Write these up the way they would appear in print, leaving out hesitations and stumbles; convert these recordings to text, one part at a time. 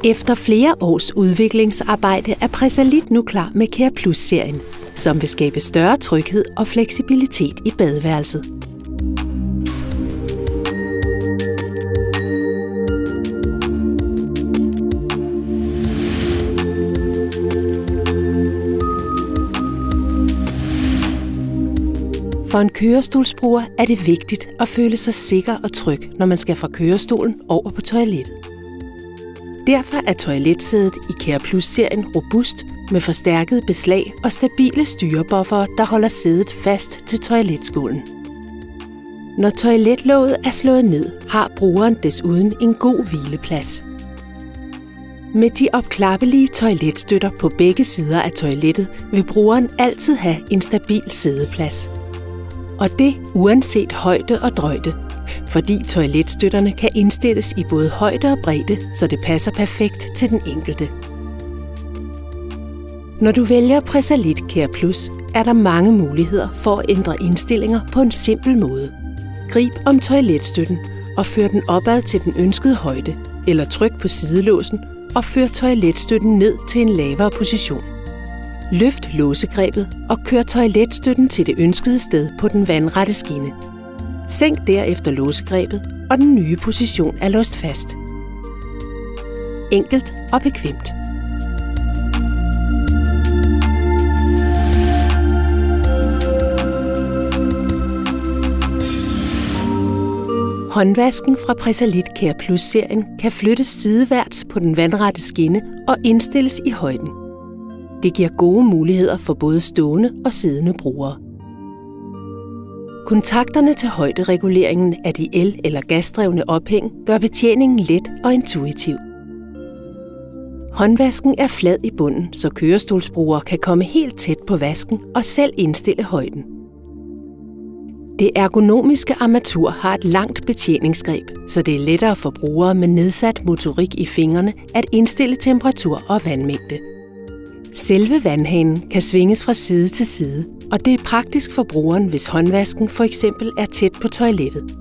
Efter flere års udviklingsarbejde er Presalit nu klar med Care Plus-serien, som vil skabe større tryghed og fleksibilitet i badeværelset. For en kørestolsbruger er det vigtigt at føle sig sikker og tryg, når man skal fra kørestolen over på toilettet. Derfor er toiletsædet i Care Plus-serien robust med forstærket beslag og stabile styrebuffere, der holder sædet fast til toiletskålen. Når toiletlåget er slået ned, har brugeren desuden en god hvileplads. Med de opklappelige toiletstøtter på begge sider af toilettet vil brugeren altid have en stabil sædeplads. Og det uanset højde og drøjde, fordi toiletstøtterne kan indstilles i både højde og bredde, så det passer perfekt til den enkelte. Når du vælger Presalit Care Plus, er der mange muligheder for at ændre indstillinger på en simpel måde. Grib om toiletstøtten og før den opad til den ønskede højde, eller tryk på sidelåsen og før toiletstøtten ned til en lavere position. Løft låsegrebet og kør toiletstøtten til det ønskede sted på den vandrette skinne. Sænk derefter låsegrebet, og den nye position er låst fast. Enkelt og bekvemt. Håndvasken fra Presalit Care Plus-serien kan flyttes sideværts på den vandrette skinne og indstilles i højden. Det giver gode muligheder for både stående og siddende brugere. Kontakterne til højdereguleringen af de el- eller gasdrevne ophæng gør betjeningen let og intuitiv. Håndvasken er flad i bunden, så kørestolsbrugere kan komme helt tæt på vasken og selv indstille højden. Det ergonomiske armatur har et langt betjeningsgreb, så det er lettere for brugere med nedsat motorik i fingrene at indstille temperatur og vandmængde. Selve vandhanen kan svinges fra side til side, og det er praktisk for brugeren, hvis håndvasken f.eks. er tæt på toilettet.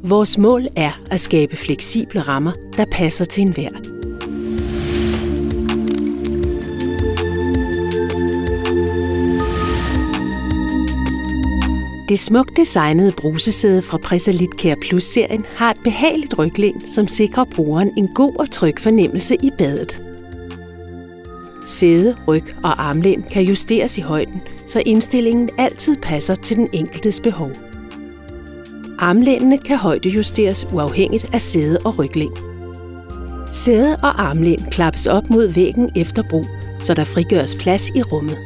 Vores mål er at skabe fleksible rammer, der passer til enhver. Det smukt designede brusesæde fra Presalit Care Plus-serien har et behageligt ryglæn, som sikrer brugeren en god og tryg fornemmelse i badet. Sæde, ryg og armlæn kan justeres i højden, så indstillingen altid passer til den enkeltes behov. Armlænene kan højdejusteres uafhængigt af sæde og ryglæn. Sæde og armlæn klappes op mod væggen efter brug, så der frigøres plads i rummet.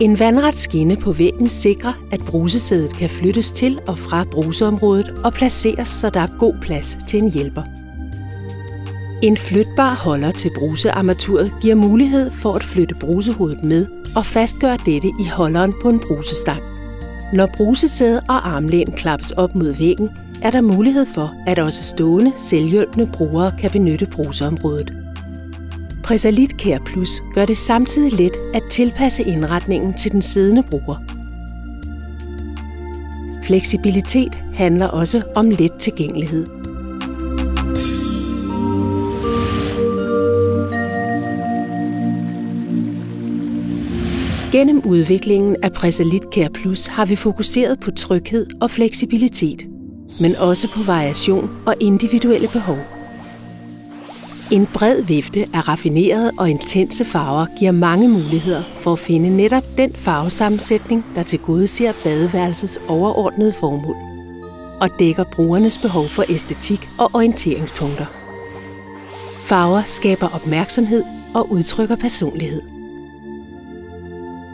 En vandret skinne på væggen sikrer, at brusesædet kan flyttes til og fra bruseområdet og placeres, så der er god plads til en hjælper. En flytbar holder til brusearmaturet giver mulighed for at flytte brusehovedet med og fastgøre dette i holderen på en brusestang. Når brusesæde og armlæn klappes op mod væggen, er der mulighed for, at også stående, selvhjælpende brugere kan benytte bruseområdet. Presalit Care Plus gør det samtidig let at tilpasse indretningen til den siddende bruger. Fleksibilitet handler også om let tilgængelighed. Gennem udviklingen af Presalit Care Plus har vi fokuseret på tryghed og fleksibilitet, men også på variation og individuelle behov. En bred vifte af raffinerede og intense farver giver mange muligheder for at finde netop den farvesammensætning, der tilgodeser badeværelsets overordnede formål og dækker brugernes behov for æstetik og orienteringspunkter. Farver skaber opmærksomhed og udtrykker personlighed.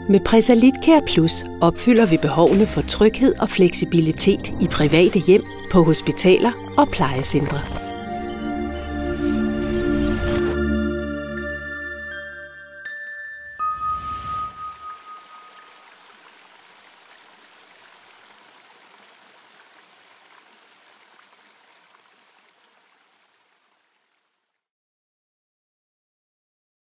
Med Presalit Care Plus opfylder vi behovene for tryghed og fleksibilitet i private hjem, på hospitaler og plejecentre.